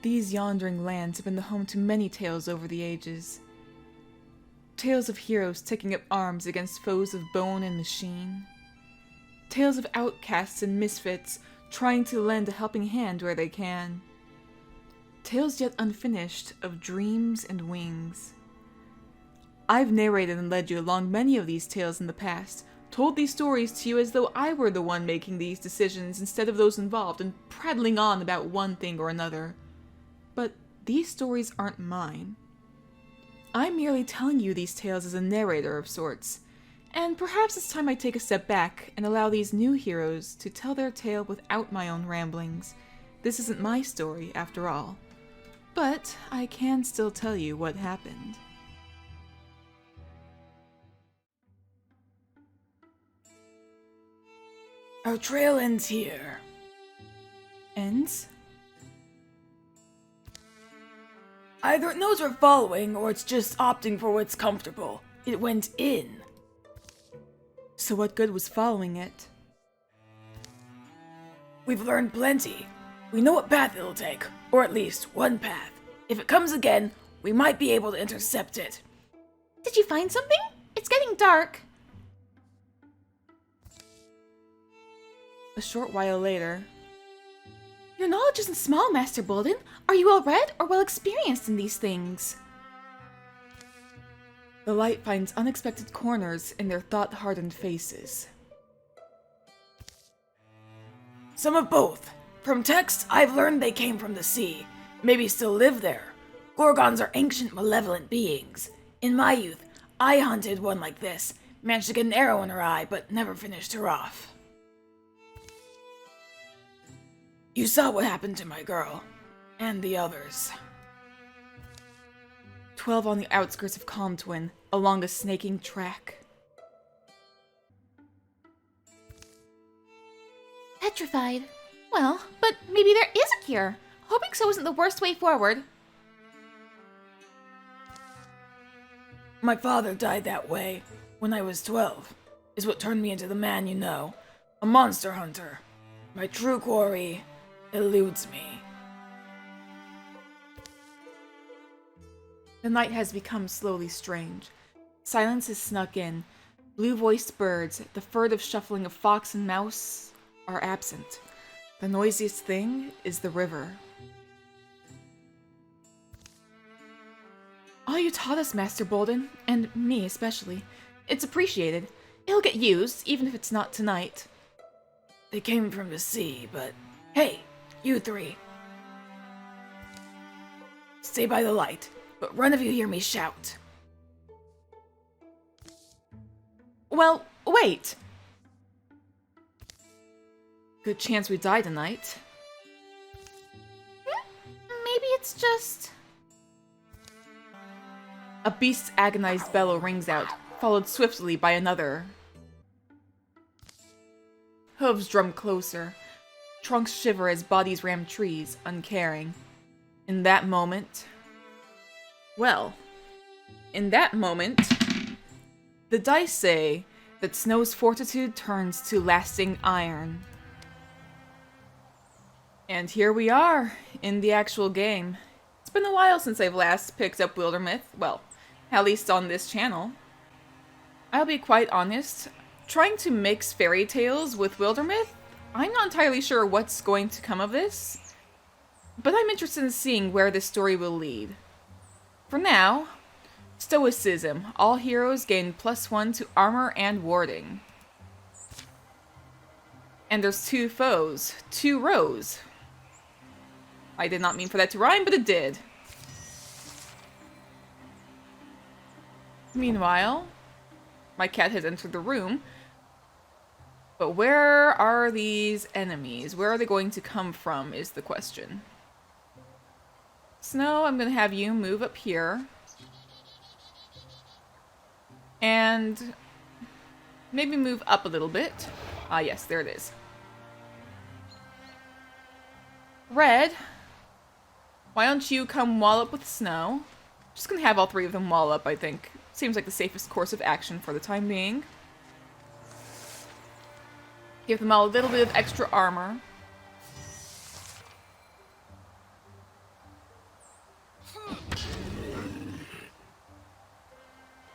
These yawning lands have been the home to many tales over the ages. Tales of heroes taking up arms against foes of bone and machine. Tales of outcasts and misfits trying to lend a helping hand where they can. Tales yet unfinished of dreams and wings. I've narrated and led you along many of these tales in the past, told these stories to you as though I were the one making these decisions instead of those involved, and prattling on about one thing or another. But these stories aren't mine. I'm merely telling you these tales as a narrator of sorts, and perhaps it's time I take a step back and allow these new heroes to tell their tale without my own ramblings. This isn't my story, after all. But I can still tell you what happened. Our trail ends here. Ends? Either it knows we're following, or it's just opting for what's comfortable. It went in. So what good was following it? We've learned plenty. We know what path it'll take, or at least one path. If it comes again, we might be able to intercept it. Did you find something? It's getting dark. A short while later. Your knowledge isn't small, Master Bolden. Are you well read or well experienced in these things? The light finds unexpected corners in their thought-hardened faces. Some of both. From texts, I've learned they came from the sea. Maybe still live there. Gorgons are ancient, malevolent beings. In my youth, I hunted one like this. Managed to get an arrow in her eye, but never finished her off. You saw what happened to my girl. And the others. 12 on the outskirts of Comtwin, along a snaking track. Petrified. Well, but maybe there is a cure. Hoping so isn't the worst way forward. My father died that way when I was 12. Is what turned me into the man you know. A monster hunter. My true quarry eludes me. The night has become slowly strange. Silence has snuck in. Blue-voiced birds, the furtive shuffling of fox and mouse, are absent. The noisiest thing is the river. All you taught us, Master Bolden, and me especially, it's appreciated. It'll get used, even if it's not tonight. They came from the sea, but hey, you three. Stay by the light, but run if you hear me shout. Well, wait! Good chance we die tonight. Maybe it's just... A beast's agonized bellow rings out, followed swiftly by another. Hooves drum closer. Trunks shiver as bodies ram trees, uncaring. In that moment... Well, in that moment... The dice say that Snow's fortitude turns to lasting iron. And here we are, in the actual game. It's been a while since I've last picked up Wildermyth, well, at least on this channel. I'll be quite honest, trying to mix fairy tales with Wildermyth, I'm not entirely sure what's going to come of this, but I'm interested in seeing where this story will lead. For now, Stoicism. All heroes gain +1 to armor and warding. And there's 2 foes, 2 rows. I did not mean for that to rhyme, but it did. Meanwhile, my cat has entered the room. But where are these enemies? Where are they going to come from is the question. Snow, I'm going to have you move up here. And maybe move up a little bit. Ah, yes, there it is. Red, why don't you come wall up with Snow? Just gonna have all 3 of them wall up, I think. Seems like the safest course of action for the time being. Give them all a little bit of extra armor.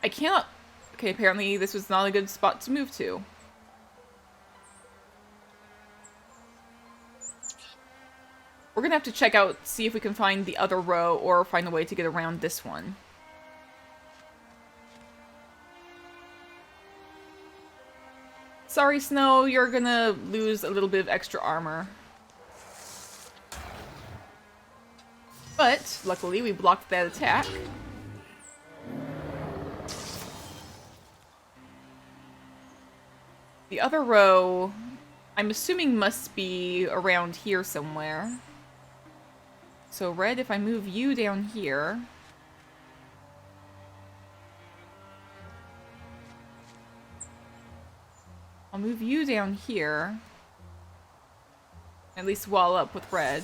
I cannot... Okay, apparently this was not a good spot to move to. We're gonna have to check out, see if we can find the other row or find a way to get around this one. Sorry, Snow, you're gonna lose a little bit of extra armor. But, luckily, we blocked that attack. The other row, I'm assuming must be around here somewhere. So, Red, if I move you down here... I'll move you down here. At least wall up with Red.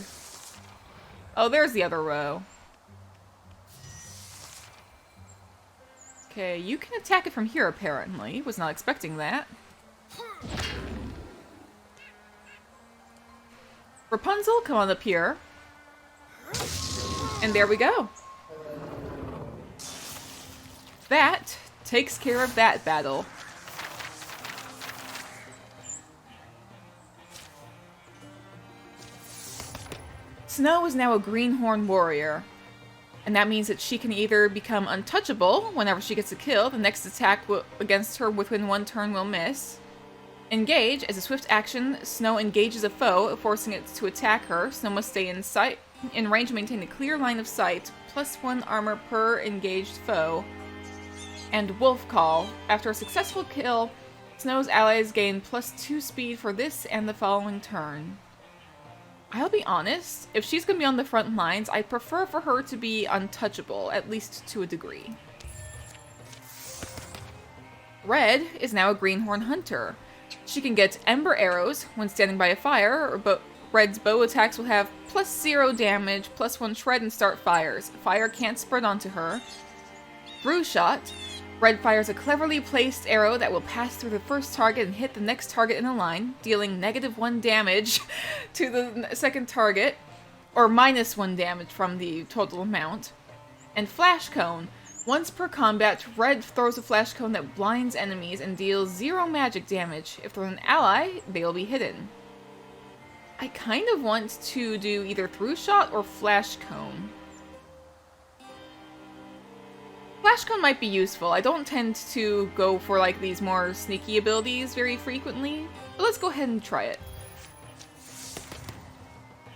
Oh, there's the other row. Okay, you can attack it from here, apparently. Was not expecting that. Rapunzel, come on up here. And there we go. That takes care of that battle. Snow is now a greenhorn warrior, and that means that she can either become untouchable whenever she gets a kill, the next attack against her within one turn will miss. Engage, as a swift action, Snow engages a foe, forcing it to attack her. Snow must stay in range and maintain a clear line of sight, +1 armor per engaged foe. And Wolf Call, after a successful kill, Snow's allies gain +2 speed for this and the following turn. I'll be honest, if she's going to be on the front lines, I prefer for her to be untouchable, at least to a degree. Red is now a greenhorn hunter. She can get Ember Arrows when standing by a fire, but Red's bow attacks will have +0 damage, +1 shred, and start fires. Fire can't spread onto her. Through Shot. Red fires a cleverly placed arrow that will pass through the first target and hit the next target in a line, dealing -1 damage to the second target, or -1 damage from the total amount. And Flash Cone. Once per combat, Red throws a flash cone that blinds enemies and deals 0 magic damage. If they're an ally, they'll be hidden. I kind of want to do either Through Shot or Flash Cone. Flash Cone might be useful. I don't tend to go for like these more sneaky abilities very frequently, but let's go ahead and try it.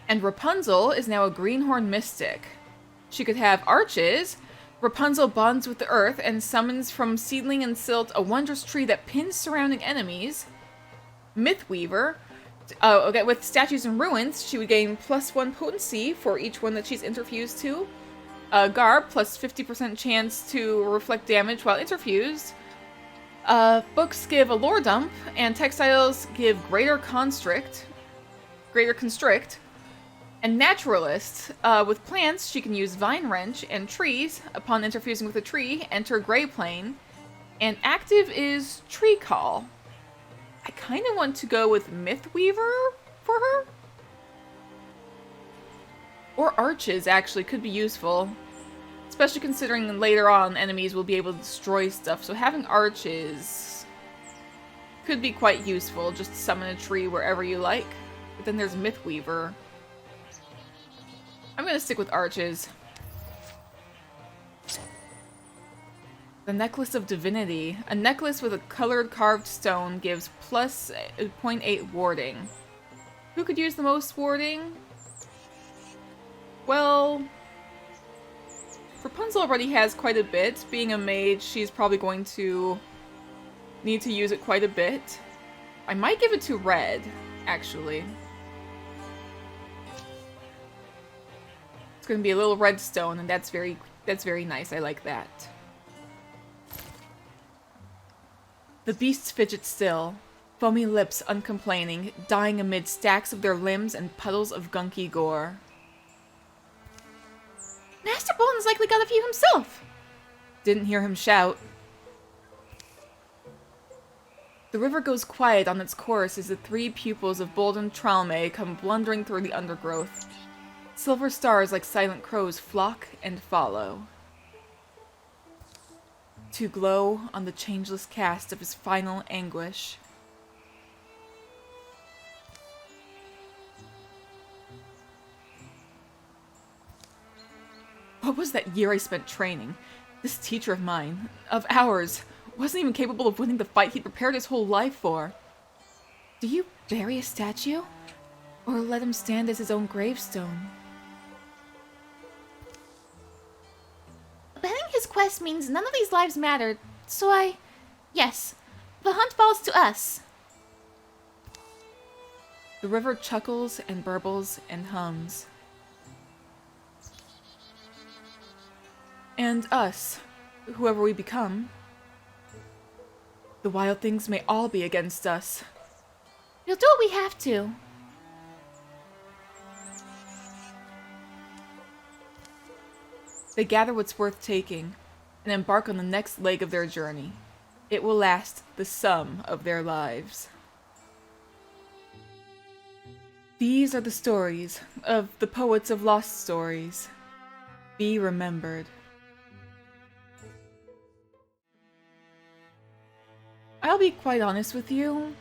And Rapunzel is now a greenhorn mystic. She could have arches. Rapunzel bonds with the earth and summons from seedling and silt a wondrous tree that pins surrounding enemies. Mythweaver. Okay, with statues and ruins, she would gain +1 potency for each one that she's interfused to. Garb, plus 50% chance to reflect damage while interfused. Books give a lore dump, and textiles give greater constrict. And naturalist, with plants, she can use Vine Wrench, and trees, upon interfusing with a tree, enter Grey Plane. And active is Tree Call. I kind of want to go with Mythweaver for her. Or arches, actually, could be useful. Especially considering later on enemies will be able to destroy stuff, so having arches could be quite useful. Just summon a tree wherever you like. But then there's Mythweaver. I'm gonna stick with arches. The Necklace of Divinity. A necklace with a colored carved stone gives plus 0.8 warding. Who could use the most warding? Well, Rapunzel already has quite a bit. Being a mage, she's probably going to need to use it quite a bit. I might give it to Red, actually. It's going to be a little redstone, and that's very nice. I like that. The beasts fidget still, foamy lips uncomplaining, dying amid stacks of their limbs and puddles of gunky gore. Master Bolton's likely got a few himself. Didn't hear him shout. The river goes quiet on its course as the 3 pupils of Bolden Tralme come blundering through the undergrowth. Silver stars like silent crows flock and follow. to glow on the changeless cast of his final anguish. What was that year I spent training? This teacher of mine, of ours, wasn't even capable of winning the fight he'd prepared his whole life for. Do you bury a statue? Or let him stand as his own gravestone? Abandoning his quest means none of these lives mattered, so yes, the hunt falls to us. The river chuckles and burbles and hums. And us, whoever we become. The wild things may all be against us. We'll do what we have to. They gather what's worth taking and embark on the next leg of their journey. It will last the sum of their lives. These are the stories of the poets of lost stories. Be remembered. I'll be quite honest with you.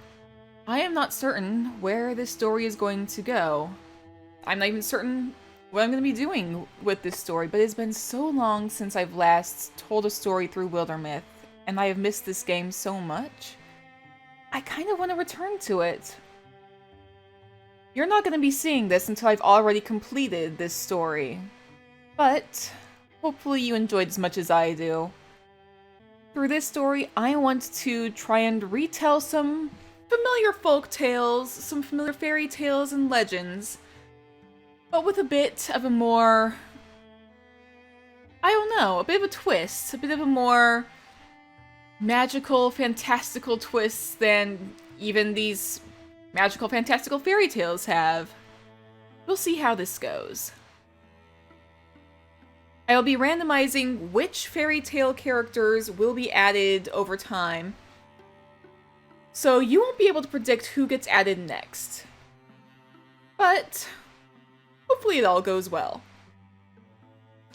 I am not certain where this story is going to go. I'm not even certain what I'm going to be doing with this story, but it's been so long since I've last told a story through Wildermyth, and I have missed this game so much. I kind of want to return to it. You're not going to be seeing this until I've already completed this story, but hopefully you enjoyed as much as I do. Through this story, I want to try and retell some familiar folk tales, some familiar fairy tales and legends, but with a bit of a more, I don't know, a bit of a twist, a bit of a more magical, fantastical twist than even these magical, fantastical fairy tales have. We'll see how this goes. I will be randomizing which fairy tale characters will be added over time, so you won't be able to predict who gets added next. But hopefully it all goes well.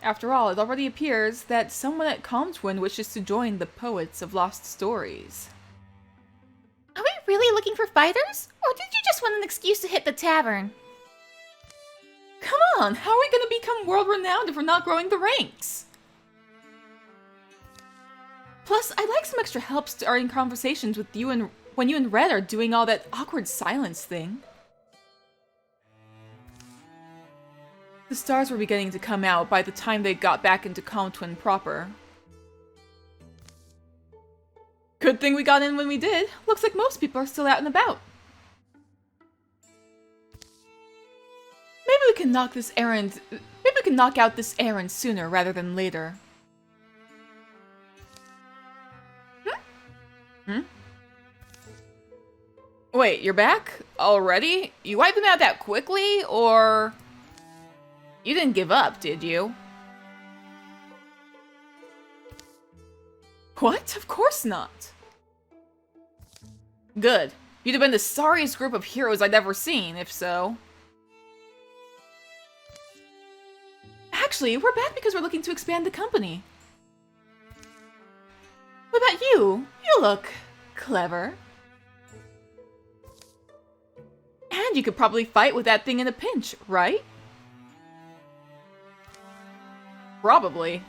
After all, it already appears that someone at Comtwin wishes to join the Poets of Lost Stories. Are we really looking for fighters? Or did you just want an excuse to hit the tavern? Come on, how are we going to become world-renowned if we're not growing the ranks? Plus, I'd like some extra help starting conversations with you and when you and Red are doing all that awkward silence thing. The stars were beginning to come out by the time they got back into Comtwin proper. Good thing we got in when we did. Looks like most people are still out and about. Maybe we can knock out this errand sooner rather than later. Wait, you're back? Already? You wiped them out that quickly, or... You didn't give up, did you? What? Of course not. Good. You'd have been the sorriest group of heroes I'd ever seen, if so. Actually, we're back because we're looking to expand the company. What about you? You look clever. And you could probably fight with that thing in a pinch, right? Probably.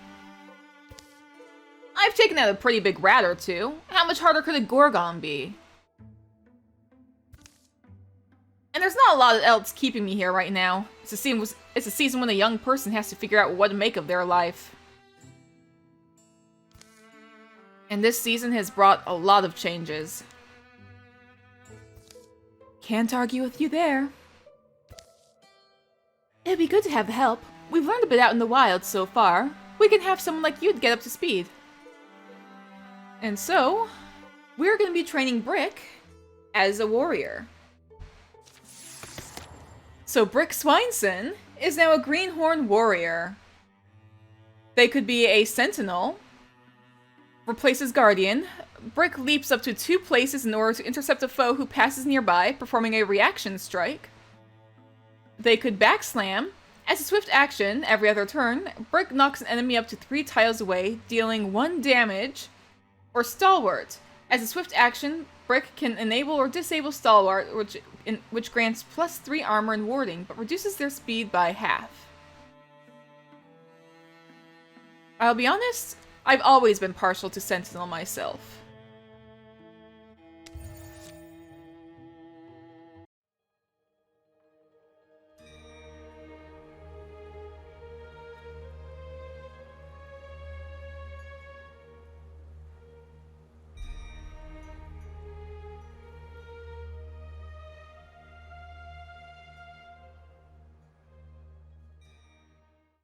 I've taken out a pretty big rat or two. How much harder could a Gorgon be? And there's not a lot else keeping me here right now. It's a season when a young person has to figure out what to make of their life. And this season has brought a lot of changes. Can't argue with you there. It'd be good to have help. We've learned a bit out in the wild so far. We can have someone like you to get up to speed. And so, we're going to be training Brick as a warrior. So Brick Swineson is now a Greenhorn warrior. They could be a sentinel, replaces Guardian. Brick leaps up to 2 places in order to intercept a foe who passes nearby, performing a reaction strike. They could backslam. As a swift action, every other turn, Brick knocks an enemy up to 3 tiles away, dealing 1 damage Or Stalwart. As a swift action, Brick can enable or disable Stalwart, which grants +3 armor and warding, but reduces their speed by half. I'll be honest, I've always been partial to Sentinel myself.